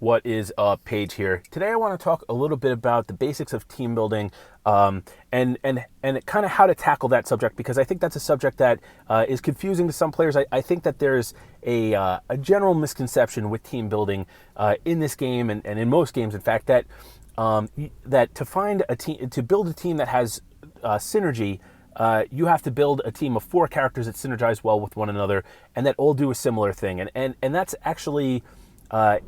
What is up, Page here? Today I want to talk a little bit about the basics of team building, and kind of how to tackle that subject, because I think that's a subject that is confusing to some players. I think that there's a general misconception with team building in this game, and in most games, in fact, that to find a team, to build a team that has synergy, you have to build a team of 4 characters that synergize well with one another and that all do a similar thing. And that's actually,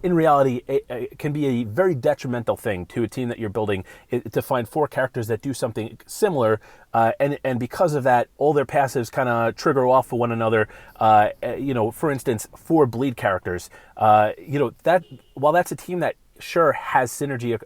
in reality, it can be a very detrimental thing to a team that you're building, to find 4 characters that do something similar, and because of that, all their passives kind of trigger off of one another. For instance, 4 bleed characters. That while that's a team that sure has synergy,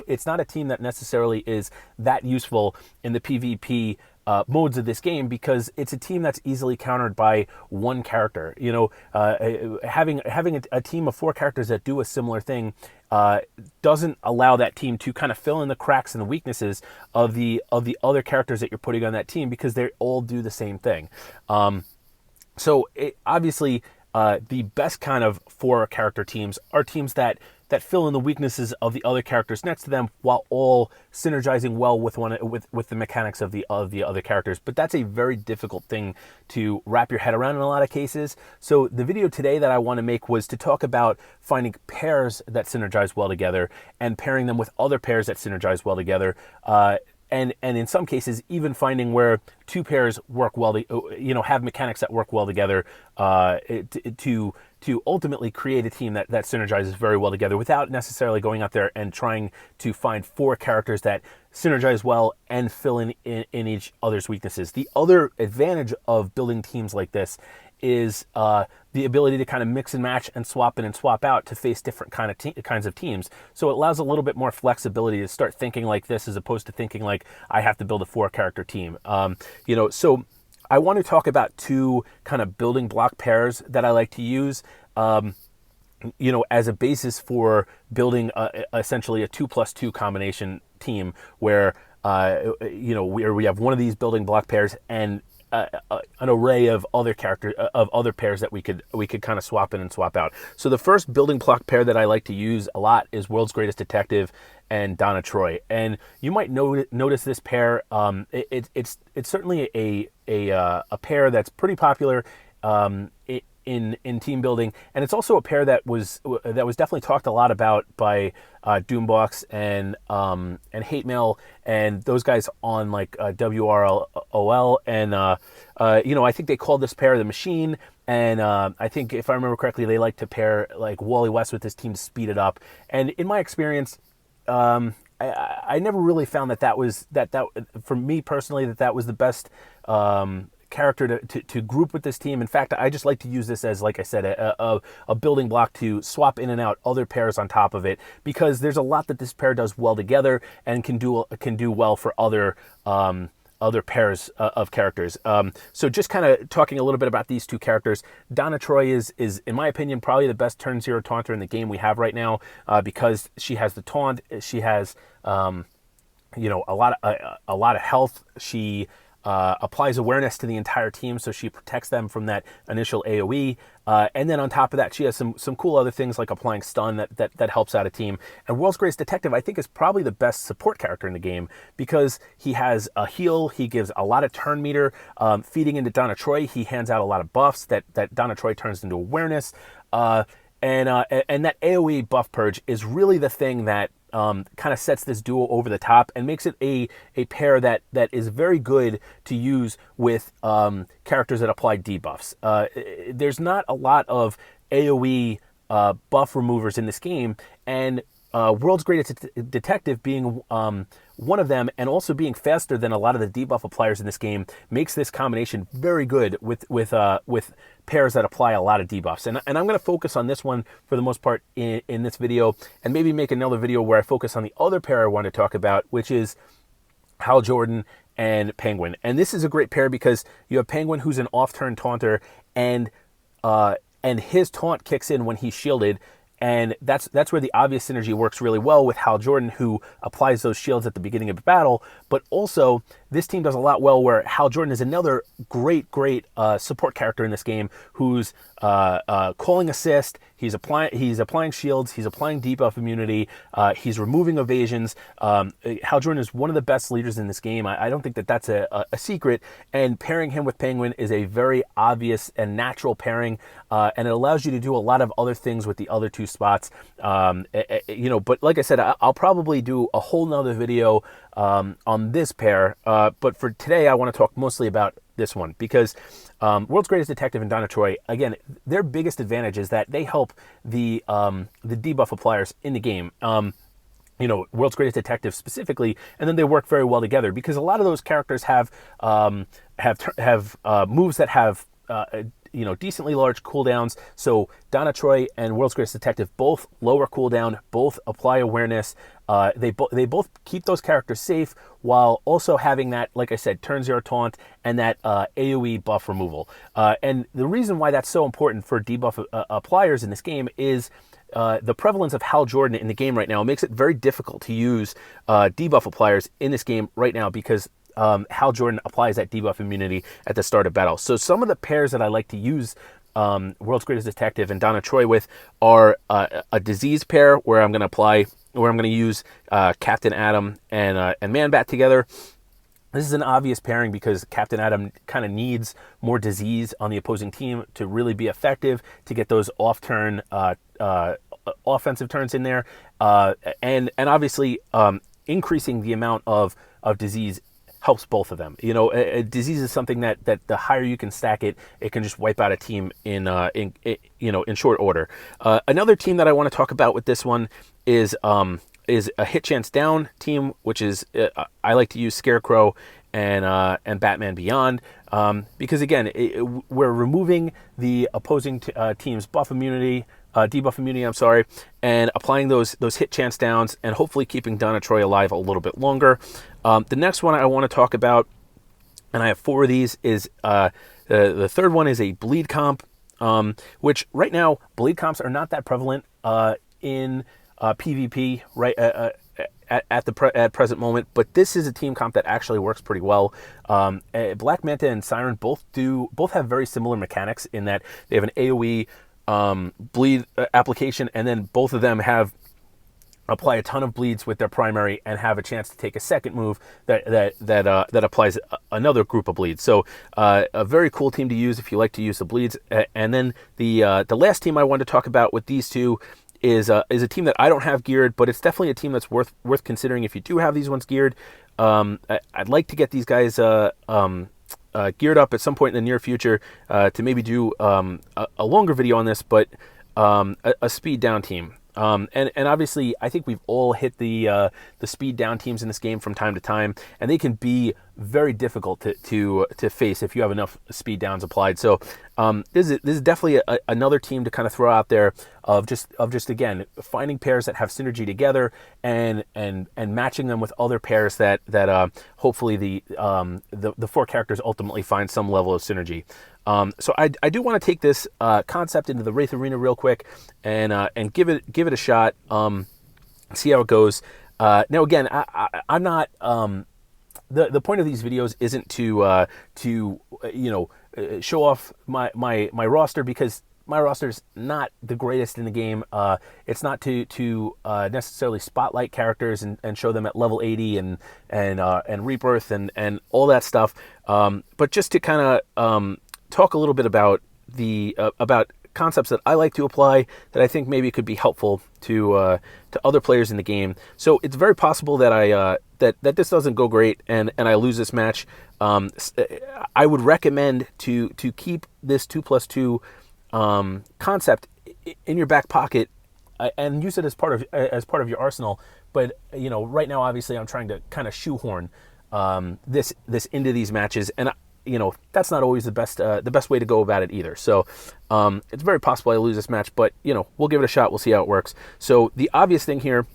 it's not a team that necessarily is that useful in the PvP modes of this game, because it's a team that's easily countered by one character. Having a team of 4 characters that do a similar thing doesn't allow that team to kind of fill in the cracks and the weaknesses of the other characters that you're putting on that team, because they all do the same thing. Obviously, the best kind of 4 character teams are teams that fill in the weaknesses of the other characters next to them, while all synergizing well with the mechanics of the other characters. But that's a very difficult thing to wrap your head around in a lot of cases. So the video today that I want to make was to talk about finding pairs that synergize well together and pairing them with other pairs that synergize well together. And in some cases, even finding where 2 pairs work well, have mechanics that work well together, to ultimately create a team that synergizes very well together, without necessarily going out there and trying to find 4 characters that synergize well and fill in each other's weaknesses. The other advantage of building teams like this is the ability to kind of mix and match and swap in and swap out to face different kinds of teams. So it allows a little bit more flexibility to start thinking like this, as opposed to thinking like I have to build a 4-character team. So I want to talk about 2 kind of building block pairs that I like to use, as a basis for building essentially a 2+2 combination team, where we have one of these building block pairs and an array of other pairs that we could kind of swap in and swap out. So the first building block pair that I like to use a lot is World's Greatest Detective and Donna Troy. And you might notice this pair. It's certainly a pair that's pretty popular in team building, and it's also a pair that was definitely talked a lot about by Doombox and Hate Mail and those guys on like WRLOL, and I think they called this pair the Machine. And I think, if I remember correctly, they like to pair like Wally West with this team to speed it up. And in my experience, I never really found that was for me personally, that was the best character to group with this team. In fact, I just like to use this as, like I said, a building block to swap in and out other pairs on top of it, because there's a lot that this pair does well together and can do well for other pairs of characters. So just kind of talking a little bit about these 2 characters. Donna Troy is in my opinion probably the best turn 0 taunter in the game we have right now, because she has the taunt, she has a lot of health, she applies awareness to the entire team, so she protects them from that initial AoE. And then on top of that, she has some cool other things like applying stun that helps out a team. And World's Greatest Detective, I think, is probably the best support character in the game, because he has a heal, he gives a lot of turn meter. Feeding into Donna Troy, he hands out a lot of buffs that Donna Troy turns into awareness. And that AoE buff purge is really the thing that kind of sets this duo over the top and makes it a pair that is very good to use with characters that apply debuffs. There's not a lot of AoE buff removers in this game, and World's Greatest Detective being one of them, and also being faster than a lot of the debuff appliers in this game, makes this combination very good with pairs that apply a lot of debuffs. And I'm going to focus on this one for the most part in this video, and maybe make another video where I focus on the other pair I want to talk about, which is Hal Jordan and Penguin. And this is a great pair because you have Penguin, who's an off-turn taunter, and his taunt kicks in when he's shielded. And that's where the obvious synergy works really well with Hal Jordan, who applies those shields at the beginning of the battle, but also this team does a lot well where Hal Jordan is another great support character in this game who's calling assist. He's applying shields. He's applying debuff immunity. He's removing evasions. Hal Jordan is one of the best leaders in this game. I don't think that that's a secret. And pairing him with Penguin is a very obvious and natural pairing, and it allows you to do a lot of other things with the other two spots. But like I said, I'll probably do a whole nother video on this pair. But for today, I want to talk mostly about this one because World's Greatest Detective and Donna Troy, again, their biggest advantage is that they help the debuff appliers in the game. World's Greatest Detective specifically, and then they work very well together because a lot of those characters have moves that have decently large cooldowns. So Donna Troy and World's Greatest Detective both lower cooldown, both apply awareness. They both keep those characters safe while also having that, like I said, turn 0 taunt and that AoE buff removal. And the reason why that's so important for debuff appliers in this game is the prevalence of Hal Jordan in the game right now makes it very difficult to use debuff appliers in this game right now because Hal Jordan applies that debuff immunity at the start of battle. So some of the pairs that I like to use World's Greatest Detective and Donna Troy with are a disease pair where I'm going to use Captain Atom and Man-Bat together. This is an obvious pairing because Captain Atom kind of needs more disease on the opposing team to really be effective, to get those off-turn offensive turns in there, and obviously increasing the amount of disease helps both of them. Disease is something that the higher you can stack it, it can just wipe out a team in short order. Another team that I want to talk about with this one is a hit chance down team, which is I like to use Scarecrow and Batman Beyond because again we're removing the opposing team's debuff immunity, and applying those hit chance downs and hopefully keeping Donna Troy alive a little bit longer. The next one I want to talk about, and I have 4 of these, is the third one is a bleed comp, which right now bleed comps are not that prevalent in PvP right at present moment, but this is a team comp that actually works pretty well. Black Manta and Siren both have very similar mechanics in that they have an AoE bleed application, and then both of them apply a ton of bleeds with their primary and have a chance to take a second move that applies another group of bleeds. So a very cool team to use if you like to use the bleeds. And then the last team I wanted to talk about with these two is a team that I don't have geared, but it's definitely a team that's worth considering if you do have these ones geared. I'd like to get these guys geared up at some point in the near future to maybe do a longer video on this, but a speed down team. And obviously, I think we've all hit the speed down teams in this game from time to time, and they can be very difficult to face if you have enough speed downs applied. So this is definitely another team to kind of throw out there of just again finding pairs that have synergy together and matching them with other pairs that hopefully the 4 characters ultimately find some level of synergy. So I do want to take this concept into the Wraith Arena real quick and give it a shot, see how it goes. Now again, I'm not the point of these videos isn't to show off my roster, because my roster is not the greatest in the game. It's not to necessarily spotlight characters and show them at level 80 and rebirth and all that stuff, but just to kind of talk a little bit about about concepts that I like to apply that I think maybe could be helpful to other players in the game. So it's very possible that that this doesn't go great and I lose this match. I would recommend to keep this 2+2 concept in your back pocket and use it as part of your arsenal. But right now, obviously, I'm trying to kind of shoehorn this into these matches, and that's not always the best way to go about it either. So it's very possible I lose this match, but we'll give it a shot. We'll see how it works. So the obvious thing here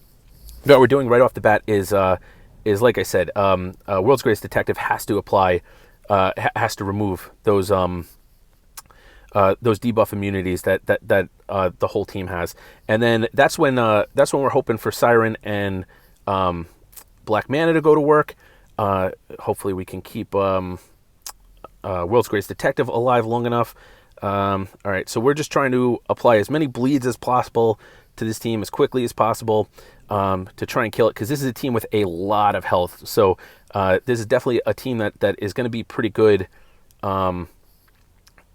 that we're doing right off the bat is like I said, World's Greatest Detective has to apply, has to remove those debuff immunities that the whole team has, and then that's when we're hoping for Siren and Black Mana to go to work. Hopefully we can keep World's Greatest Detective alive long enough. All right, so we're just trying to apply as many bleeds as possible to this team as quickly as possible to try and kill it, because this is a team with a lot of health. So this is definitely a team that is going to be pretty good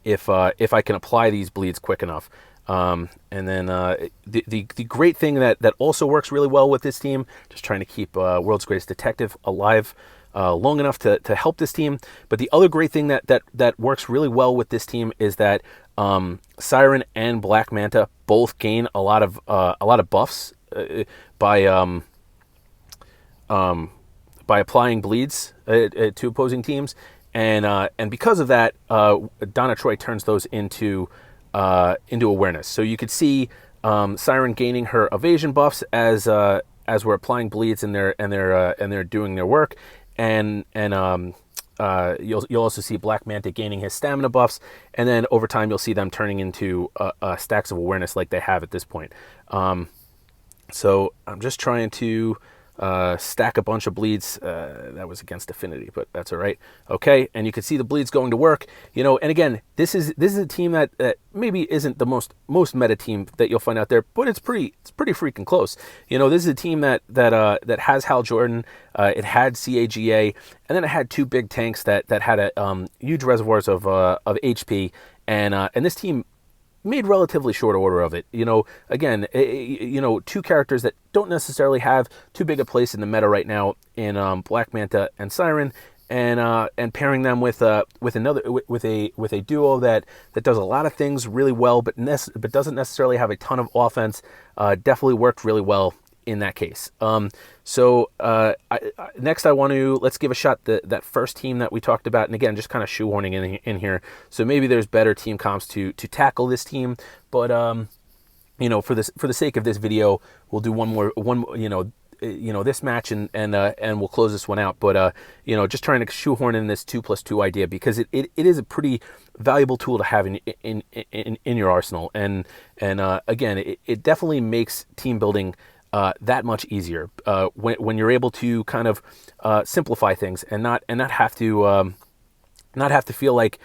if I can apply these bleeds quick enough. And then the great thing that also works really well with this team, just trying to keep World's Greatest Detective alive long enough to help this team. But the other great thing that works really well with this team is that Siren and Black Manta both gain a lot of buffs by applying bleeds to opposing teams, and because of that, Donna Troy turns those into awareness. So you could see Siren gaining her evasion buffs as we're applying bleeds and they're doing their work, and you'll also see Black Manta gaining his stamina buffs, and then over time you'll see them turning into stacks of awareness like they have at this point. So I'm just trying to stack a bunch of bleeds. That was against affinity, but that's all right. Okay, and you can see the bleeds going to work. And again, this is a team that maybe isn't the most meta team that you'll find out there, but it's pretty freaking close. This is a team that has Hal Jordan. It had CAGA, and then it had two big tanks that had huge reservoirs of HP, and this team made relatively short order of it. Again, two characters that don't necessarily have too big a place in the meta right now in Black Manta and Siren, and pairing them with a duo that does a lot of things really well, but doesn't necessarily have a ton of offense, definitely worked really well in that case. Next let's give a shot that first team that we talked about, and again, just kind of shoehorning in here. So maybe there's better team comps to tackle this team, but for the sake of this video, we'll do this match and we'll close this one out. But just trying to shoehorn in this 2+2 idea, because it is a pretty valuable tool to have in your arsenal, and again, it definitely makes team building that much easier when you're able to kind of simplify things and not have to feel like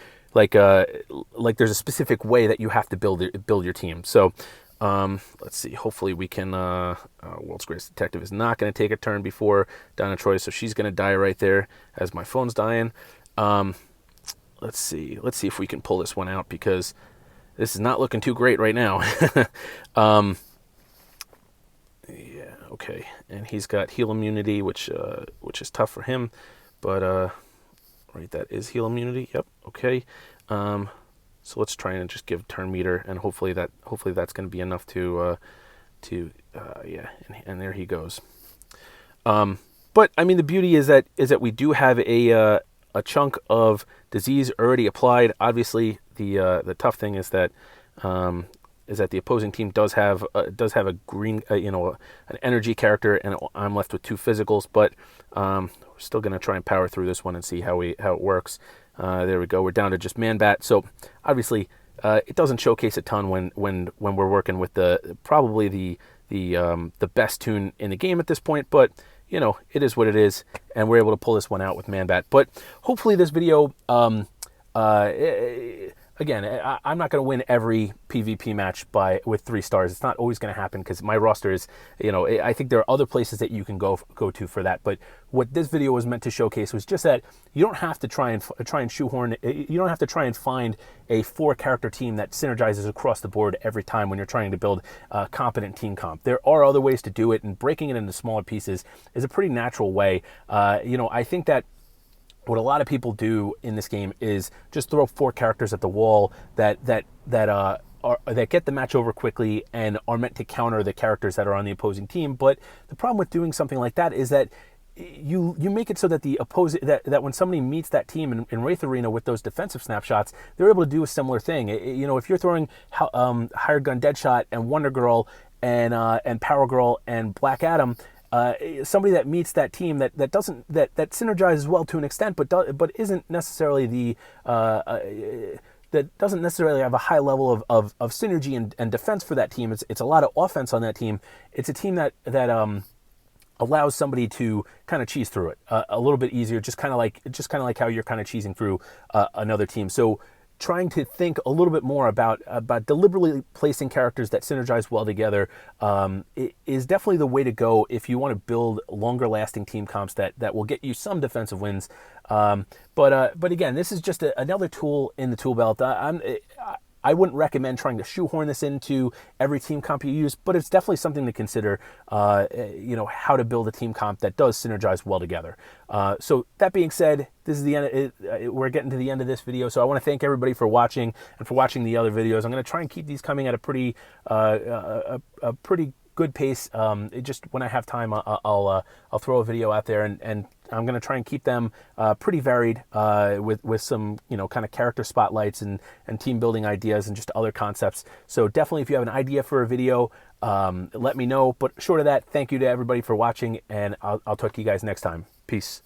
there's a specific way that you have to build your team. So let's see. Hopefully we can. World's Greatest Detective is not going to take a turn before Donna Troy, so she's going to die right there as my phone's dying. Let's see if we can pull this one out, because this is not looking too great right now. Yeah, okay, and he's got heal immunity, which is tough for him, but right, that is heal immunity. Yep, okay. So let's try and just give turn meter, and hopefully that's going to be enough to yeah, and there he goes. But I mean, the beauty is that we do have a chunk of disease already applied. Obviously, the tough thing is that the opposing team does have a green, an energy character, and I'm left with two physicals. But we're still going to try and power through this one and see how it works. There we go. We're down to just Man-Bat. So obviously, it doesn't showcase a ton when we're working with probably the best tune in the game at this point. But it is what it is, and we're able to pull this one out with Man-Bat. But hopefully, this video. Again, I'm not going to win every PvP match with 3 stars. It's not always going to happen, because my roster is, I think there are other places that you can go to for that. But what this video was meant to showcase was just that you don't have to try and shoehorn. You don't have to try and find a 4-character team that synergizes across the board every time when you're trying to build a competent team comp. There are other ways to do it, and breaking it into smaller pieces is a pretty natural way. I think that what a lot of people do in this game is just throw 4 characters at the wall that get the match over quickly and are meant to counter the characters that are on the opposing team. But the problem with doing something like that is that you make it so that that when somebody meets that team in Wraith Arena with those defensive snapshots, they're able to do a similar thing. If you're throwing Hired Gun Deadshot and Wonder Girl and Power Girl and Black Adam, somebody that meets that team that synergizes well to an extent, but isn't necessarily that doesn't necessarily have a high level of synergy and defense for that team. It's a lot of offense on that team. It's a team that allows somebody to kind of cheese through it a little bit easier, just kind of like how you're kind of cheesing through another team. So trying to think a little bit more about deliberately placing characters that synergize well together is definitely the way to go if you want to build longer lasting team comps that will get you some defensive wins. But again, this is just another tool in the tool belt. I wouldn't recommend trying to shoehorn this into every team comp you use, but it's definitely something to consider, how to build a team comp that does synergize well together. So that being said, this is the end. We're getting to the end of this video, so I want to thank everybody for watching and for watching the other videos. I'm going to try and keep these coming at a pretty good pace. Just when I have time, I'll throw a video out there, and I'm going to try and keep them pretty varied with some kind of character spotlights and team building ideas and just other concepts. So definitely, if you have an idea for a video, let me know. But short of that, thank you to everybody for watching, and I'll talk to you guys next time. Peace.